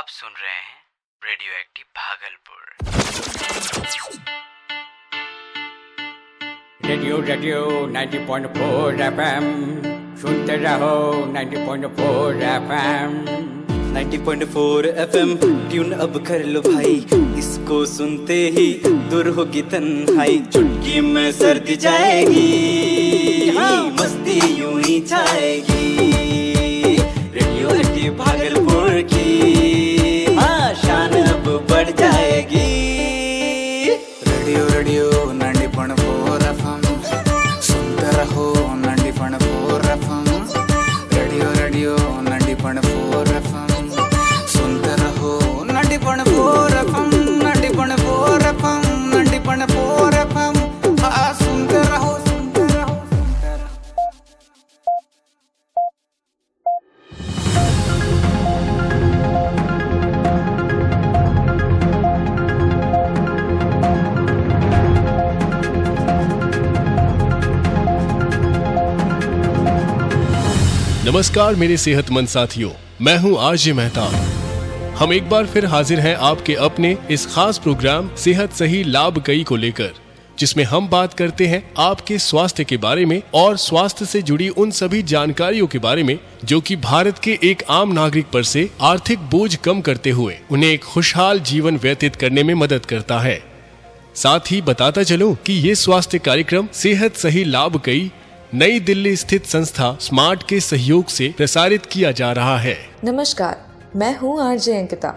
आप सुन रहे हैं radio active Bhagalpur. Radio 90.4 FM सुनते रहो 90.4 FM 90.4 FM ट्यून अब कर लो भाई, इसको सुनते ही दूर होगी तन्हाई। चुटकी में सर्दी जाएगी, मस्ती यूं ही छाएगी। रेडियो एक्टिव भागलपुर की शान अब बढ़ जाएगी। रेडियो 90.4 FM सुनते रहो 90.4 FM। रेडियो 90.4 FM सुनते रहो 90.4 FM 90.4 FM 90.4 FM सुनते रहो। नमस्कार मेरे सेहतमंद साथियों, मैं हूं आरजे मेहता। हम एक बार फिर हाजिर हैं आपके अपने इस खास प्रोग्राम सेहत सही लाभ कई को लेकर, जिसमें हम बात करते हैं आपके स्वास्थ्य के बारे में और स्वास्थ्य से जुड़ी उन सभी जानकारियों के बारे में जो कि भारत के एक आम नागरिक पर से आर्थिक बोझ कम करते हुए उन्हें एक खुशहाल जीवन व्यतीत करने में मदद करता है। साथ ही बताता चलूं कि ये स्वास्थ्य कार्यक्रम सेहत सही लाभ कई नई दिल्ली स्थित संस्था स्मार्ट के सहयोग से प्रसारित किया जा रहा है। नमस्कार, मैं हूँ आरजे अंकिता।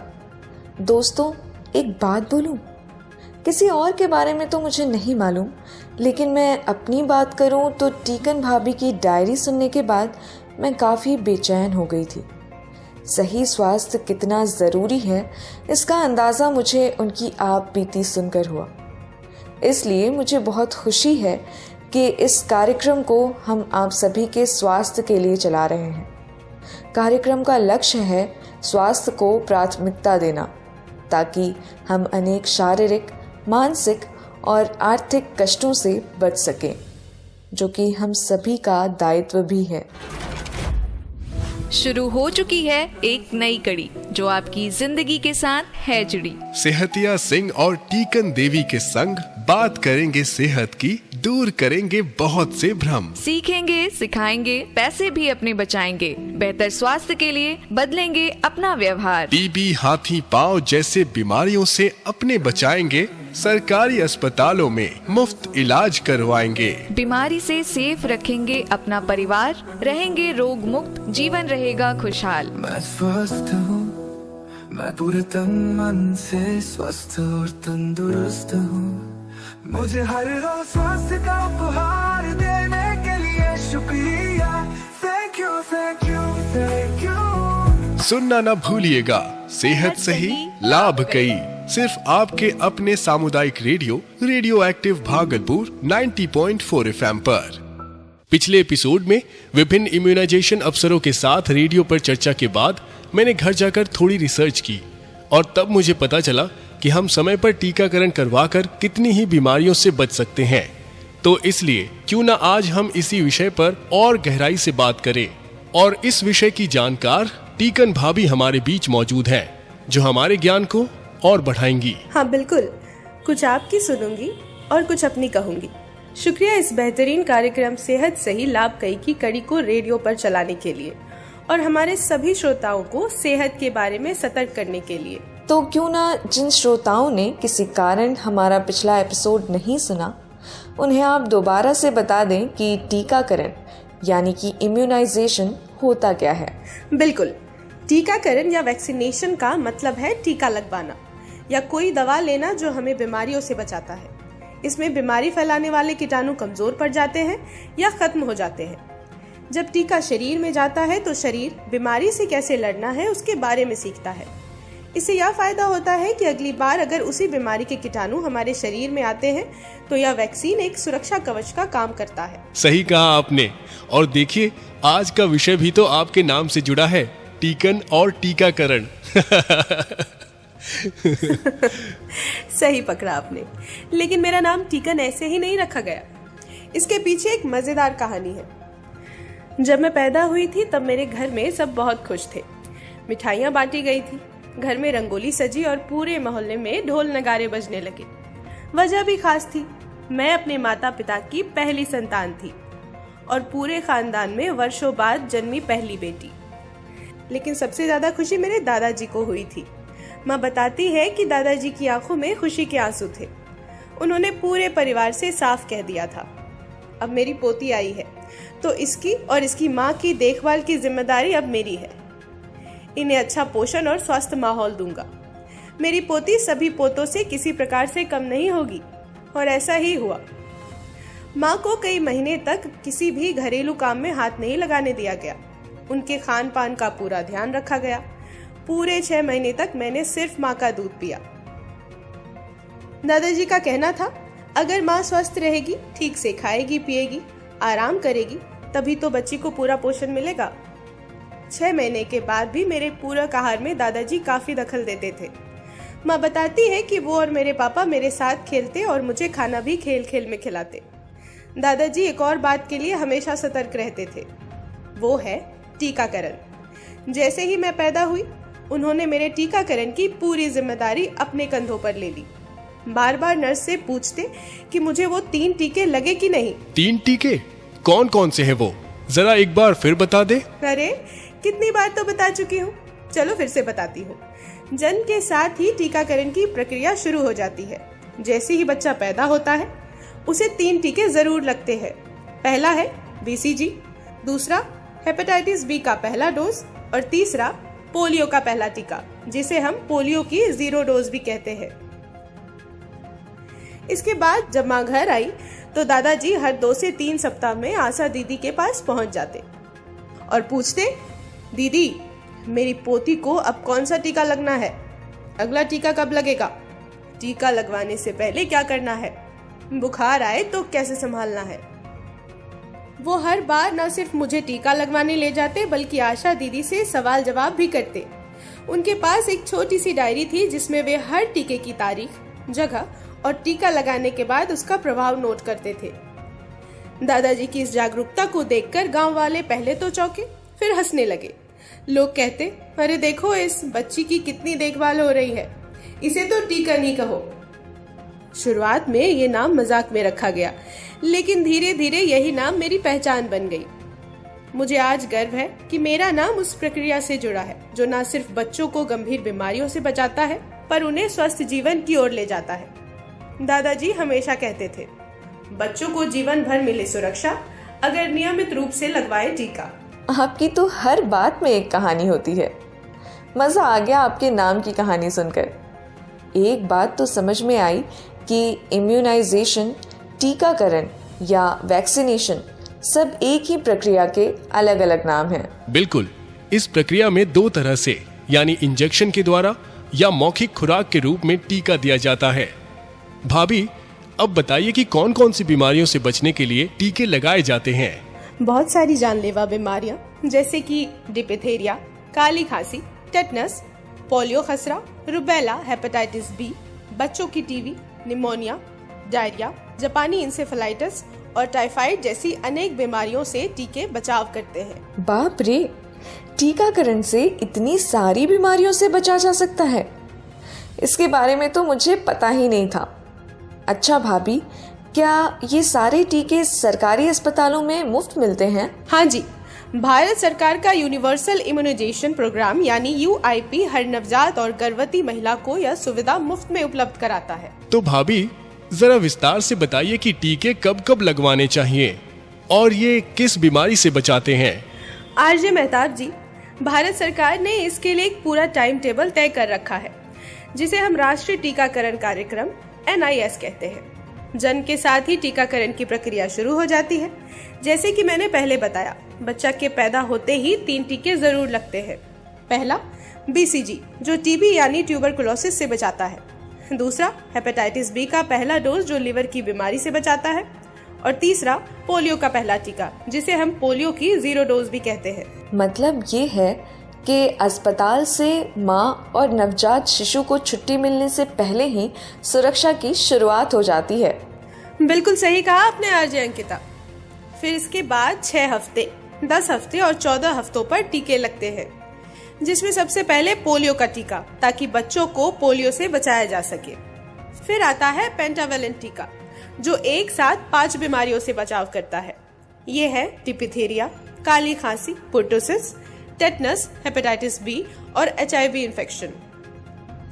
दोस्तों, एक बात बोलूं, किसी और के बारे में तो मुझे नहीं मालूम, लेकिन मैं अपनी बात करूं तो टीकन भाभी की डायरी सुनने के बाद मैं काफ़ी बेचैन हो गई थी। सही स्वास्थ्य कितना ज़रूरी है, इसका अंदाज़ा मुझे उनकी आप बीती सुनकर हुआ। इसलिए मुझे बहुत खुशी है कि इस कार्यक्रम को हम आप सभी के स्वास्थ्य के लिए चला रहे हैं। कार्यक्रम का लक्ष्य है स्वास्थ्य को प्राथमिकता देना, ताकि हम अनेक शारीरिक, मानसिक और आर्थिक कष्टों से बच सकें, जो कि हम सभी का दायित्व भी है। शुरू हो चुकी है एक नई कड़ी जो आपकी जिंदगी के साथ है जुड़ी। सेहतिया सिंह और टीकन देवी के संग बात करेंगे सेहत की, दूर करेंगे बहुत से भ्रम। सीखेंगे, सिखाएंगे, पैसे भी अपने बचाएंगे, बेहतर स्वास्थ्य के लिए बदलेंगे अपना व्यवहार। टीबी, हाथी पांव जैसे बीमारियों से अपने बचाएंगे, सरकारी अस्पतालों में मुफ्त इलाज करवाएंगे। बीमारी से सेफ रखेंगे अपना परिवार, रहेंगे रोग मुक्त, जीवन रहेगा खुशहाल। मैं स्वस्थ हूँ, मैं पूरे तन मन से स्वस्थ और तंदुरुस्त हूँ। मुझे हर रोज स्वास्थ्य का उपहार देने के लिए शुक्रिया। Thank you, thank you, thank you. सुनना न भूलिएगा सेहत सही लाभ कई, सिर्फ आपके अपने सामुदायिक रेडियो एक्टिव भागलपुर 90.4 FM पर। पिछले एपिसोड में विभिन्न इम्यूनाइजेशन अफसरों के साथ रेडियो पर चर्चा के बाद मैंने घर जाकर थोड़ी रिसर्च की और तब मुझे पता चला कि हम समय पर टीकाकरण करवाकर कितनी ही बीमारियों से बच सकते हैं। तो इसलिए क्यों ना आज हम इसी विषय पर और गहराई से बात करें, और इस विषय की जानकार टीकन भाभी हमारे बीच मौजूद हैं, जो हमारे ज्ञान को और बढ़ाएंगी। हाँ बिल्कुल, कुछ आपकी सुनूंगी और कुछ अपनी कहूंगी। शुक्रिया इस बेहतरीन कार्यक्रम सेहत सही लाभ कई की कड़ी को रेडियो पर चलाने के लिए और हमारे सभी श्रोताओं को सेहत के बारे में सतर्क करने के लिए। तो क्यों ना जिन श्रोताओं ने किसी कारण हमारा पिछला एपिसोड नहीं सुना, उन्हें आप दोबारा से बता दें कि टीकाकरण यानी कि इम्यूनाइजेशन होता क्या है। बिल्कुल, टीकाकरण या वैक्सीनेशन का मतलब है टीका लगवाना या कोई दवा लेना जो हमें बीमारियों से बचाता है। इसमें बीमारी फैलाने वाले कीटाणु कमजोर पड़ जाते हैं या खत्म हो जाते हैं। जब टीका शरीर में जाता है तो शरीर बीमारी से कैसे लड़ना है उसके बारे में सीखता है। इससे यह फायदा होता है कि अगली बार अगर उसी बीमारी के कीटाणु हमारे शरीर में आते हैं तो यह वैक्सीन एक सुरक्षा कवच का काम करता है। सही कहा आपने। और देखिए, आज का विषय भी तो आपके नाम से जुड़ा है, टीकन और टीकाकरण। सही पकड़ा आपने, लेकिन मेरा नाम टीकन ऐसे ही नहीं रखा गया। इसके पीछे एक मजेदार कहानी है। जब मैं पैदा हुई थी तब मेरे घर में सब बहुत खुश थे। मिठाइयाँ बांटी गई थी, घर में रंगोली सजी और पूरे मोहल्ले में ढोल नगारे बजने लगे। वजह भी खास थी, मैं अपने माता पिता की पहली संतान थी और पूरे खानदान में वर्षों बाद जन्मी पहली बेटी। लेकिन सबसे ज्यादा खुशी मेरे दादाजी को हुई थी। माँ बताती है कि दादाजी की आंखों में खुशी के आंसू थे। उन्होंने पूरे परिवार से साफ कह दिया था, अब मेरी पोती आई है तो इसकी और इसकी माँ की देखभाल की जिम्मेदारी अब मेरी है। इन्हें अच्छा पोषण और स्वस्थ माहौल दूंगा। मेरी पोती सभी पोतों से किसी प्रकार से कम नहीं होगी। और ऐसा ही हुआ। माँ को कई महीने तक किसी भी घरेलू काम में हाथ नहीं लगाने दिया गया। उनके खान पान का पूरा ध्यान रखा गया। पूरे 6 महीने तक मैंने सिर्फ माँ का दूध पिया। दादाजी का कहना था, अगर माँ स्वस्थ रहेगी, ठीक से खाएगी पिएगी, आराम करेगी, तभी तो बच्ची को पूरा पोषण मिलेगा। 6 महीने के बाद भी मेरे पूरक आहार में दादाजी काफी दखल देते थे। माँ बताती है कि वो और मेरे पापा मेरे साथ खेलते और मुझे खाना भी खेल खेल में खिलाते। दादाजी एक और बात के लिए हमेशा सतर्क रहते थे, वो है टीकाकरण। जैसे ही मैं पैदा हुई, उन्होंने मेरे टीकाकरण की पूरी जिम्मेदारी अपने कंधों पर ले ली। बार बार नर्स से पूछते कि मुझे वो 3 टीके लगे कि नहीं। 3 टीके? कौन कौन से हैं वो? जरा एक बार फिर बता दे। अरे कितनी बार तो बता चुकी हूँ, चलो फिर से बताती हूँ। जन्म के साथ ही टीकाकरण की प्रक्रिया शुरू हो जाती है। जैसे ही बच्चा पैदा होता है, उसे 3 टीके जरूर लगते हैं। पहला है BCG, दूसरा हेपेटाइटिस बी का पहला डोज और तीसरा पोलियो का पहला टीका, जिसे हम पोलियो की 0 डोज भी कहते हैं। इसके बाद जब माँ घर आई तो दादाजी हर 2 से 3 सप्ताह में आशा दीदी के पास पहुंच जाते और पूछते, दीदी मेरी पोती को अब कौन सा टीका लगना है? अगला टीका कब लगेगा? टीका लगवाने से पहले क्या करना है? बुखार आए तो कैसे संभालना है? वो हर बार न सिर्फ मुझे टीका लगवाने ले जाते बल्कि आशा दीदी से सवाल जवाब भी करते। उनके पास एक छोटी सी डायरी थी जिसमें वे हर टीके की तारीख, जगह और टीका लगाने के बाद उसका प्रभाव नोट करते थे। दादाजी की इस जागरूकता को देखकर गांव वाले पहले तो चौंके, फिर हंसने लगे। लोग कहते, अरे देखो इस बच्ची की कितनी देखभाल हो रही है, इसे तो टीका नहीं कहो। शुरुआत में ये नाम मजाक में रखा गया, लेकिन धीरे धीरे यही नाम मेरी पहचान बन गई। मुझे आज गर्व है कि मेरा नाम उस प्रक्रिया से जुड़ा है जो न सिर्फ बच्चों को गंभीर बीमारियों से बचाता है, पर उन्हें स्वस्थ जीवन की ओर ले जाता है। दादाजी हमेशा कहते थे, बच्चों को जीवन भर मिले सुरक्षा अगर नियमित रूप से लगवाए टीका। आपकी तो हर बात में एक कहानी होती है। मजा आ गया आपके नाम की कहानी सुनकर। एक बात तो समझ में आई कि इम्यूनाइजेशन, टीकाकरण या वैक्सीनेशन सब एक ही प्रक्रिया के अलग अलग नाम हैं। बिल्कुल, इस प्रक्रिया में 2 तरह से, यानी इंजेक्शन के द्वारा या मौखिक खुराक के रूप में टीका दिया जाता है। भाभी, अब बताइए कि कौन कौन सी बीमारियों से बचने के लिए टीके लगाए जाते हैं? बहुत सारी जानलेवा बीमारियां जैसे कि डिप्थीरिया, काली खांसी, टेटनस, पोलियो खसरा, रुबेला, हेपेटाइटिस बी, बच्चों की टीबी, निमोनिया, डायरिया, जापानी इंसेफेलाइटिस और टाइफाइड जैसी अनेक बीमारियों से टीके बचाव करते हैं। बाप रे, टीकाकरण से इतनी सारी बीमारियों से बचा जा सकता है। इसके बारे में तो मुझे पता ही नहीं था। अच्छा भाभी, क्या ये सारे टीके सरकारी अस्पतालों में मुफ्त मिलते हैं? हाँ जी, भारत सरकार का यूनिवर्सल इम्यूनाइजेशन प्रोग्राम यानी UIP हर नवजात और गर्भवती महिला को यह सुविधा मुफ्त में उपलब्ध कराता है। तो भाभी, जरा विस्तार से बताइए कि टीके कब कब लगवाने चाहिए और ये किस बीमारी से बचाते हैं? RJ मेहताब जी, भारत सरकार ने इसके लिए एक पूरा टाइम टेबल तय कर रखा है, जिसे हम राष्ट्रीय टीकाकरण कार्यक्रम NIS कहते हैं। जन्म के साथ ही टीकाकरण की प्रक्रिया शुरू हो जाती है। जैसे कि मैंने पहले बताया, बच्चा के पैदा होते ही 3 टीके जरूर लगते हैं। पहला BCG जो TB यानी ट्यूबरकुलोसिस से बचाता है। दूसरा हेपेटाइटिस बी का पहला डोज जो लिवर की बीमारी से बचाता है। और तीसरा पोलियो का पहला टीका जिसे हम पोलियो की 0 डोज भी कहते हैं। मतलब ये है कि अस्पताल से माँ और नवजात शिशु को छुट्टी मिलने से पहले ही सुरक्षा की शुरुआत हो जाती है। बिल्कुल सही कहा आपने RJ अंकिता। फिर इसके बाद 6 हफ्ते, 10 हफ्ते और 14 हफ्तों पर टीके लगते हैं। जिसमें सबसे पहले पोलियो का टीका, ताकि बच्चों को पोलियो से बचाया जा सके। फिर आता है पेंटावेलेंट टीका, जो एक साथ 5 बीमारियों से बचाव करता है। ये है डिप्थीरिया, काली खांसी, पुर्टोसिस, टेटनस, हेपेटाइटिस बी और HIV इन्फेक्शन।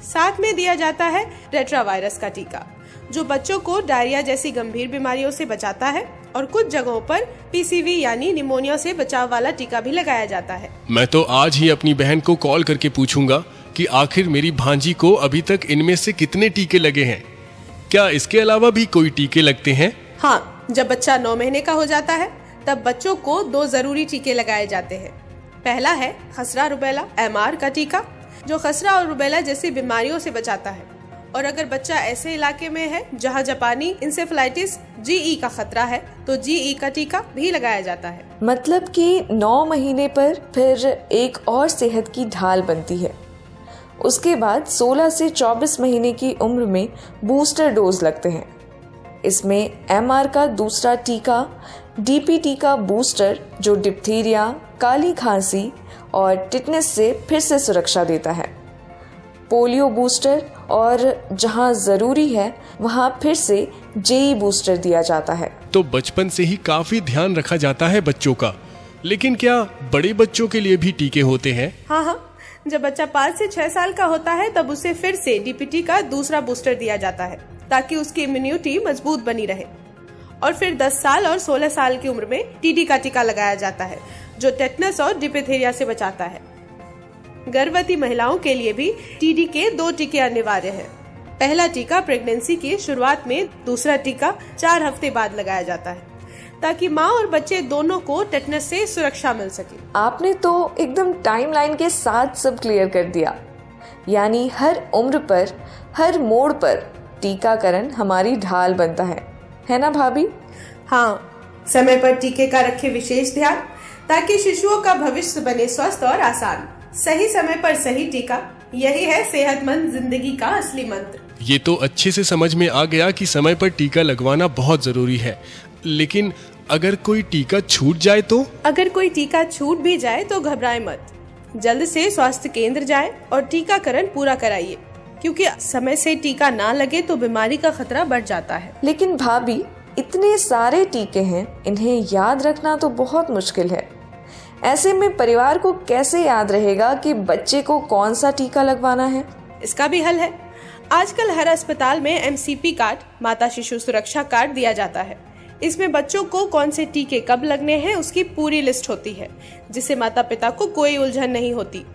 साथ में दिया जाता है रेट्रावायरस का टीका, जो बच्चों को डायरिया जैसी गंभीर बीमारियों से बचाता है, और कुछ जगहों पर PCV यानी निमोनिया से बचाव वाला टीका भी लगाया जाता है। मैं तो आज ही अपनी बहन को कॉल करके पूछूंगा कि आखिर मेरी भांजी को अभी तक इनमें से कितने टीके लगे हैं। क्या इसके अलावा भी कोई टीके लगते हैं? हाँ, जब बच्चा 9 महीने का हो जाता है तब बच्चों को 2 जरूरी टीके लगाए जाते हैं। पहला है खसरा रुबेला MR का टीका, जो खसरा और रुबेला जैसी बीमारियों से बचाता है। और अगर बच्चा ऐसे इलाके में है जहां जापानी इंसेफेलाइटिस GE का खतरा है, तो GE का टीका भी लगाया जाता है। मतलब कि 9 महीने पर फिर एक और सेहत की ढाल बनती है। उसके बाद 16 से 24 महीने की उम्र में बूस्टर डोज लगते हैं। इसमें MR का दूसरा टीका, DPT का बूस्टर, जो डिप्थीरिया, काली खांसी और टिटनेस से फिर से सुरक्षा देता है, पोलियो बूस्टर, और जहां जरूरी है वहां फिर से JE बूस्टर दिया जाता है। तो बचपन से ही काफी ध्यान रखा जाता है बच्चों का। लेकिन क्या बड़े बच्चों के लिए भी टीके होते हैं? हाँ, जब बच्चा 5 से 6 साल का होता है तब उसे फिर से DPT का दूसरा बूस्टर दिया जाता है, ताकि उसकी इम्यूनिटी मजबूत बनी रहे। और फिर 10 साल और 16 साल की उम्र में TD का टीका लगाया जाता है, जो टेटनस और डिप्थीरिया से बचाता है। गर्भवती महिलाओं के लिए भी TD के 2 टीके अनिवार्य हैं। पहला टीका प्रेगनेंसी की शुरुआत में, दूसरा टीका 4 हफ्ते बाद लगाया जाता है, ताकि माँ और बच्चे दोनों को टेटनस से सुरक्षा मिल सके। आपने तो एकदम टाइमलाइन के साथ सब क्लियर कर दिया। यानी हर उम्र पर, हर मोड़ पर टीकाकरण हमारी ढाल बनता है ना भाभी? हाँ, समय पर टीके का रखे विशेष ध्यान, ताकि शिशुओं का भविष्य बने स्वस्थ और आसान। सही समय पर सही टीका, यही है सेहतमंद जिंदगी का असली मंत्र। ये तो अच्छे से समझ में आ गया कि समय पर टीका लगवाना बहुत जरूरी है। लेकिन अगर कोई टीका छूट जाए तो? अगर कोई टीका छूट भी जाए तो घबराए मत। जल्द से स्वास्थ्य केंद्र जाएं और टीकाकरण पूरा कराइए, क्योंकि समय से टीका ना लगे तो बीमारी का खतरा बढ़ जाता है। लेकिन भाभी, इतने सारे टीके हैं, इन्हें याद रखना तो बहुत मुश्किल है। ऐसे में परिवार को कैसे याद रहेगा कि बच्चे को कौन सा टीका लगवाना है? इसका भी हल है। आजकल हर अस्पताल में MCP कार्ड, माता शिशु सुरक्षा कार्ड दिया जाता है। इसमें बच्चों को कौन से टीके कब लगने हैं उसकी पूरी लिस्ट होती है, जिससे माता पिता को कोई उलझन नहीं होती।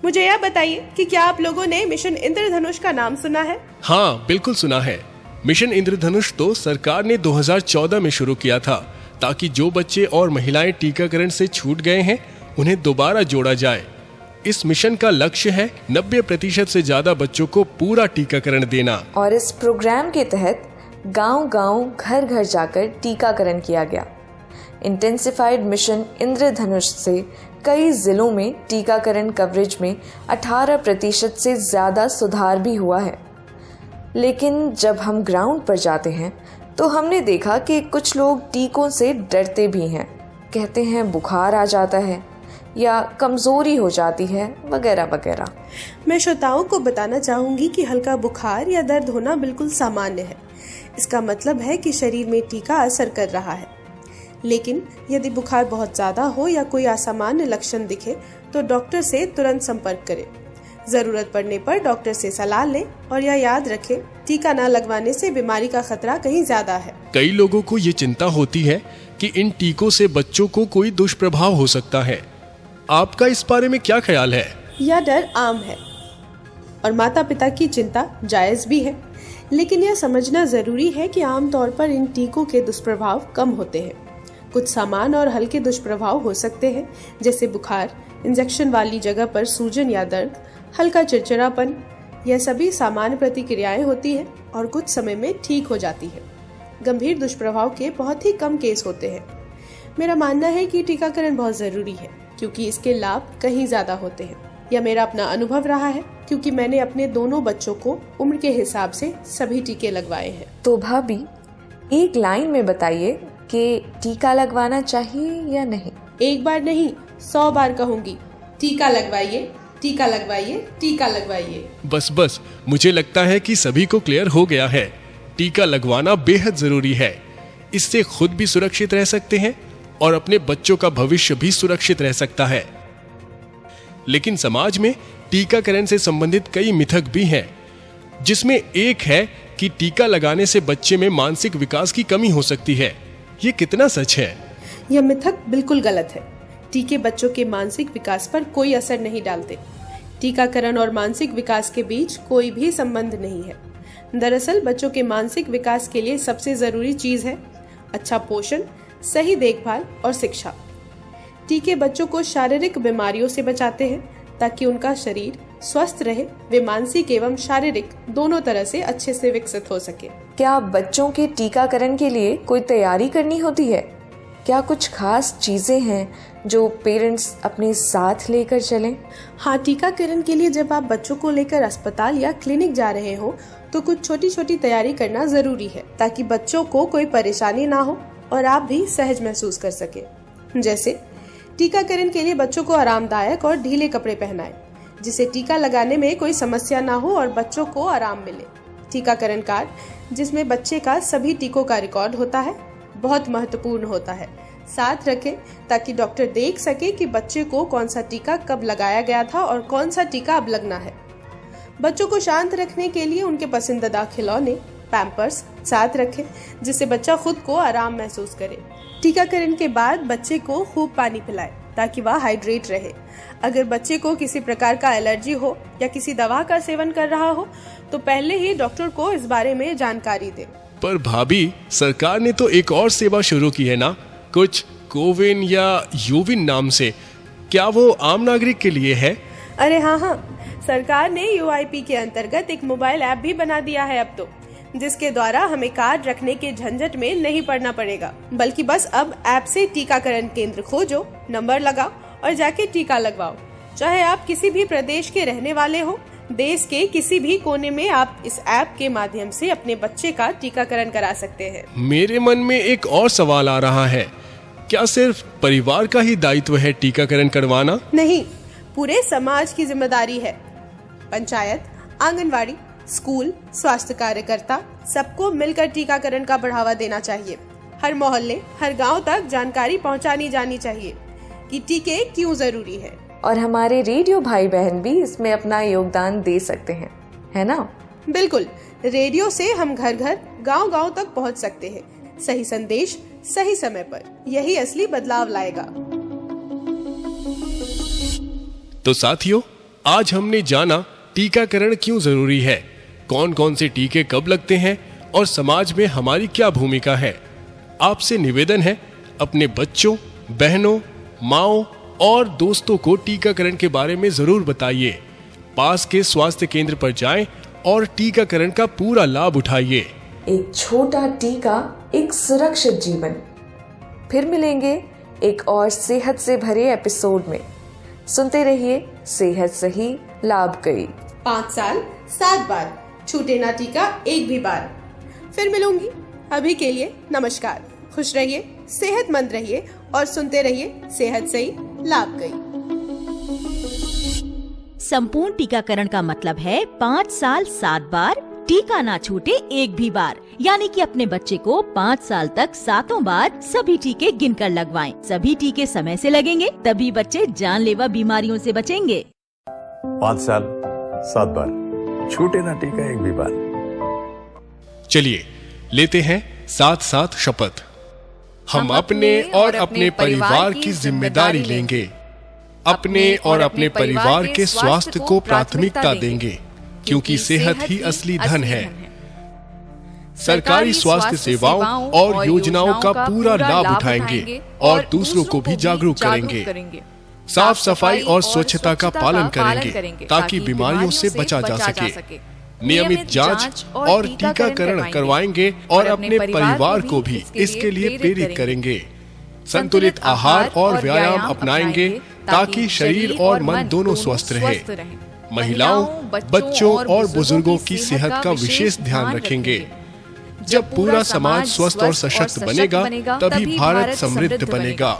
मुझे यह बताइए कि क्या आप लोगों ने मिशन इंद्रधनुष का नाम सुना है? हाँ, बिल्कुल सुना है। मिशन इंद्रधनुष तो सरकार ने 2014 में शुरू किया था, ताकि जो बच्चे और महिलाएं टीकाकरण से छूट गए हैं उन्हें दोबारा जोड़ा जाए। इस मिशन का लक्ष्य है 90% से ज्यादा बच्चों को पूरा टीकाकरण देना। और इस प्रोग्राम के तहत गांव-गांव, घर-घर जाकर टीकाकरण किया गया। इंटेंसिफाइड मिशन इंद्रधनुष से कई जिलों में टीकाकरण कवरेज में 18% से ज्यादा सुधार भी हुआ है। लेकिन जब हम ग्राउंड पर जाते हैं तो हमने देखा कि कुछ लोग टीकों से डरते भी हैं। कहते हैं बुखार आ जाता है या कमजोरी हो जाती है, वगैरह वगैरह। मैं श्रोताओं को बताना चाहूंगी कि हल्का बुखार या दर्द होना बिल्कुल सामान्य है। इसका मतलब है कि शरीर में टीका असर कर रहा है। लेकिन यदि बुखार बहुत ज्यादा हो या कोई असामान्य लक्षण दिखे तो डॉक्टर से तुरंत संपर्क करें। जरूरत पड़ने पर डॉक्टर से सलाह लें और यह याद रखें, टीका न लगवाने से बीमारी का खतरा कहीं ज्यादा है। कई लोगों को ये चिंता होती है कि इन टीकों से बच्चों को कोई दुष्प्रभाव हो सकता है। आपका इस बारे में क्या ख्याल है? यह डर आम है और माता पिता की चिंता जायज भी है, लेकिन यह समझना जरूरी है कि आमतौर पर इन टीकों के दुष्प्रभाव कम होते हैं। कुछ सामान्य और हल्के दुष्प्रभाव हो सकते हैं, जैसे बुखार, इंजेक्शन वाली जगह पर सूजन या दर्द, हल्का चिड़चिड़ापन। यह सभी सामान्य प्रतिक्रियाएं होती हैं और कुछ समय में ठीक हो जाती है। गंभीर दुष्प्रभाव के बहुत ही कम केस होते हैं। मेरा मानना है कि टीकाकरण बहुत जरूरी है, क्योंकि इसके लाभ कहीं ज्यादा होते हैं। यह मेरा अपना अनुभव रहा है, क्योंकि मैंने अपने दोनों बच्चों को उम्र के हिसाब से सभी टीके लगवाए हैं। तो भाभी, एक लाइन में बताइए कि टीका लगवाना चाहिए या नहीं? एक बार नहीं, 100 बार कहूंगी। टीका लगवाइए, टीका लगवाइए, टीका लगवाइए। बस बस, मुझे लगता है कि सभी को क्लियर हो गया है। टीका लगवाना बेहद जरूरी है। इससे खुद भी सुरक्षित रह सकते हैं और अपने बच्चों का भविष्य भी सुरक्षित रह सकता है। लेकिन समाज में टीकाकरण से संबंधित कई मिथक भी हैं, जिसमें एक है कि टीका लगाने से बच्चे में मानसिक विकास की कमी हो सकती है। ये कितना सच है? यह मिथक बिल्कुल गलत है। टीके बच्चों के मानसिक विकास पर कोई असर नहीं डालते। टीकाकरण और मानसिक विकास के बीच कोई भी संबंध नहीं है। दरअसल बच्चों के मानसिक विकास के लिए सबसे जरूरी चीज है अच्छा पोषण, सही देखभाल और शिक्षा। टीके बच्चों को शारीरिक बीमारियों से बचाते हैं ताकि उनका शरीर स्वस्थ रहे, वे मानसिक एवं शारीरिक दोनों तरह से अच्छे से विकसित हो सके। क्या बच्चों के टीकाकरण के लिए कोई तैयारी करनी होती है? क्या कुछ खास चीजें हैं जो पेरेंट्स अपने साथ लेकर चलें? हाँ, टीकाकरण के लिए जब आप बच्चों को लेकर अस्पताल या क्लिनिक जा रहे हो तो कुछ छोटी छोटी तैयारी करना जरूरी है ताकि बच्चों को कोई परेशानी ना हो और आप भी सहज महसूस कर सके। जैसे टीकाकरण के लिए बच्चों को आरामदायक और ढीले कपड़े पहनाएं, जिससे टीका लगाने में कोई समस्या ना हो और बच्चों को आराम मिले। टीकाकरण कार्ड जिसमें बच्चे का सभी टीकों का रिकॉर्ड होता है, बहुत महत्वपूर्ण होता है, साथ रखें ताकि डॉक्टर देख सके कि बच्चे को कौन सा टीका कब लगाया गया था और कौन सा टीका अब लगना है। बच्चों को शांत रखने के लिए उनके पसंदीदा खिलौने, पैम्पर्स साथ रखें जिससे बच्चा खुद को आराम महसूस करे। टीकाकरण के बाद बच्चे को खूब पानी पिलाएं ताकि वह हाइड्रेट रहे। अगर बच्चे को किसी प्रकार का एलर्जी हो या किसी दवा का सेवन कर रहा हो तो पहले ही डॉक्टर को इस बारे में जानकारी दें। पर भाभी, सरकार ने तो एक और सेवा शुरू की है ना, कुछ कोविन या यूविन नाम से। क्या वो आम नागरिक के लिए है? अरे हाँ, सरकार ने UIP के अंतर्गत एक मोबाइल ऐप भी बना दिया है अब तो, जिसके द्वारा हमें कार्ड रखने के झंझट में नहीं पड़ना पड़ेगा, बल्कि बस अब ऐप से टीकाकरण केंद्र खोजो, नंबर लगाओ और जाके टीका लगवाओ। चाहे आप किसी भी प्रदेश के रहने वाले हो, देश के किसी भी कोने में आप इस ऐप के माध्यम से अपने बच्चे का टीकाकरण करा सकते हैं। मेरे मन में एक और सवाल आ रहा है, क्या सिर्फ परिवार का ही दायित्व है टीकाकरण करवाना? नहीं, पूरे समाज की जिम्मेदारी है। पंचायत, आंगनवाड़ी, स्कूल, स्वास्थ्य कार्यकर्ता सबको मिलकर टीकाकरण का बढ़ावा देना चाहिए। हर मोहल्ले, हर गांव तक जानकारी पहुंचानी जानी चाहिए कि टीके क्यों जरूरी है। और हमारे रेडियो भाई बहन भी इसमें अपना योगदान दे सकते हैं, है ना? बिल्कुल, रेडियो से हम घर घर, गांव गांव तक पहुंच सकते हैं। सही संदेश सही समय पर, यही असली बदलाव लाएगा। तो साथियों, आज हमने जाना टीकाकरण क्यों जरूरी है, कौन कौन से टीके कब लगते हैं और समाज में हमारी क्या भूमिका है। आपसे निवेदन है, अपने बच्चों, बहनों, माओ और दोस्तों को टीकाकरण के बारे में जरूर बताइए। पास के स्वास्थ्य केंद्र पर जाएं और टीकाकरण का पूरा लाभ उठाइए। एक छोटा टीका, एक सुरक्षित जीवन। फिर मिलेंगे एक और सेहत से भरे एपिसोड में। सुनते रहिए सेहत सही लाभ कई। 5 साल 7 बार, छूटे ना टीका एक भी बार। फिर मिलूंगी, अभी के लिए नमस्कार। खुश रहिए, सेहतमंद रहिए और सुनते रहिए सेहत सही लाभ कई। संपूर्ण टीकाकरण का मतलब है 5 साल 7 बार, टीका ना छूटे एक भी बार। यानी कि अपने बच्चे को 5 साल तक 7 बार सभी टीके गिनकर लगवाएं। सभी टीके समय से लगेंगे, तभी बच्चे जानलेवा बीमारियों से बचेंगे। 5 साल 7 बार, छूटे ना टीका एक भी बार। चलिए लेते हैं साथ साथ शपथ। हम अपने और अपने परिवार की जिम्मेदारी लेंगे। अपने और अपने परिवार के स्वास्थ्य को प्राथमिकता देंगे, क्योंकि सेहत ही असली धन है। सरकारी स्वास्थ्य सेवाओं और योजनाओं का पूरा लाभ उठाएंगे और दूसरों को भी जागरूक करेंगे। साफ सफाई और स्वच्छता का पालन करेंगे ताकि बीमारियों से बचा जा सके। नियमित जांच और टीकाकरण करवाएंगे और अपने परिवार को भी इसके लिए प्रेरित करेंगे। संतुलित आहार और व्यायाम अपनाएंगे ताकि शरीर और मन दोनों स्वस्थ रहे। महिलाओं, बच्चों और बुजुर्गों की सेहत का विशेष ध्यान रखेंगे। जब पूरा समाज स्वस्थ और सशक्त बनेगा, तभी भारत समृद्ध बनेगा।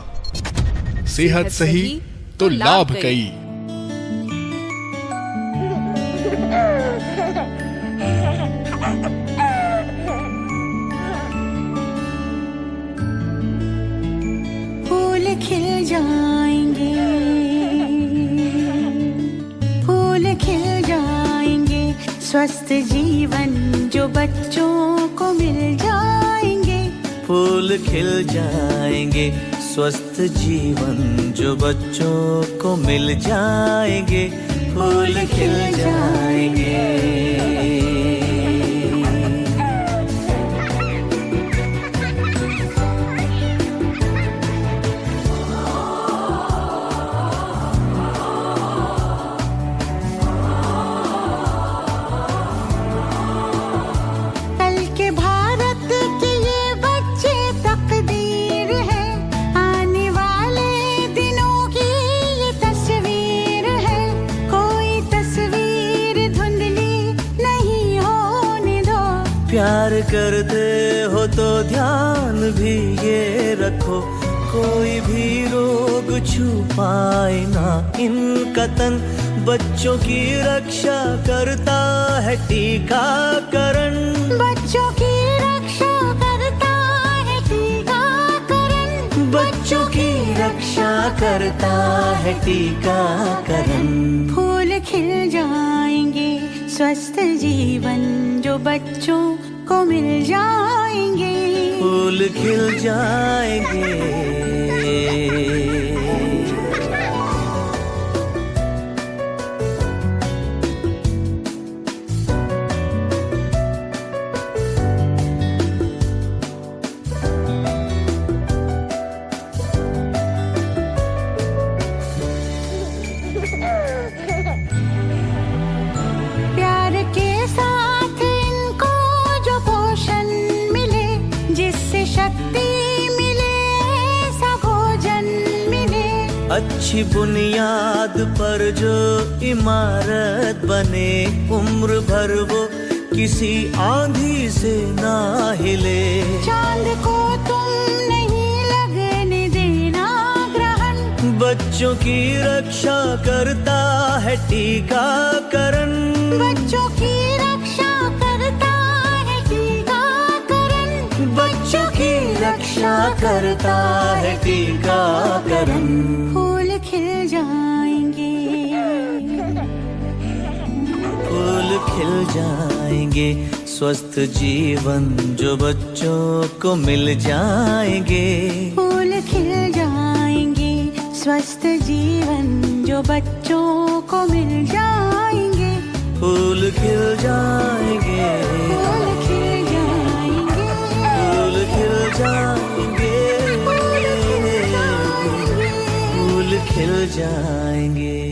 सेहत सही तो लाभ कई। जाएंगे, फूल खिल जाएंगे, स्वस्थ जीवन जो बच्चों को मिल जाएंगे। फूल खिल जाएंगे, स्वस्थ जीवन जो बच्चों को मिल जाएंगे। फूल खिल जाएंगे। प्यार करते हो तो ध्यान भी ये रखो, कोई भी रोग छुपाए ना इनका तन। बच्चों की रक्षा करता है टीकाकरण, बच्चों की रक्षा करता है टीकाकरण, बच्चों की रक्षा करता है टीकाकरण। फूल खिल जाएंगे, स्वस्थ जीवन जो बच्चों को मिल जाएंगे। फूल खिल जाएंगे। अच्छी बुनियाद पर जो इमारत बने, उम्र भर वो किसी आंधी से ना हिले। चांद को तुम नहीं लगने देना ग्रहण, बच्चों की रक्षा करता है टीकाकरण, बच्चों की रक्षा करता है टीकाकरण, बच्चों की रक्षा करता है टीकाकरण। फूल खिल जाएंगे, फूल खिल जाएंगे, स्वस्थ जीवन जो बच्चों को मिल जाएंगे। फूल खिल जाएंगे, स्वस्थ जीवन जो बच्चों को मिल जाएंगे। फूल खिल जाएंगे, फूल खिल जाएंगे, फूल खिल जाएंगे, फूल खिल जाएंगे।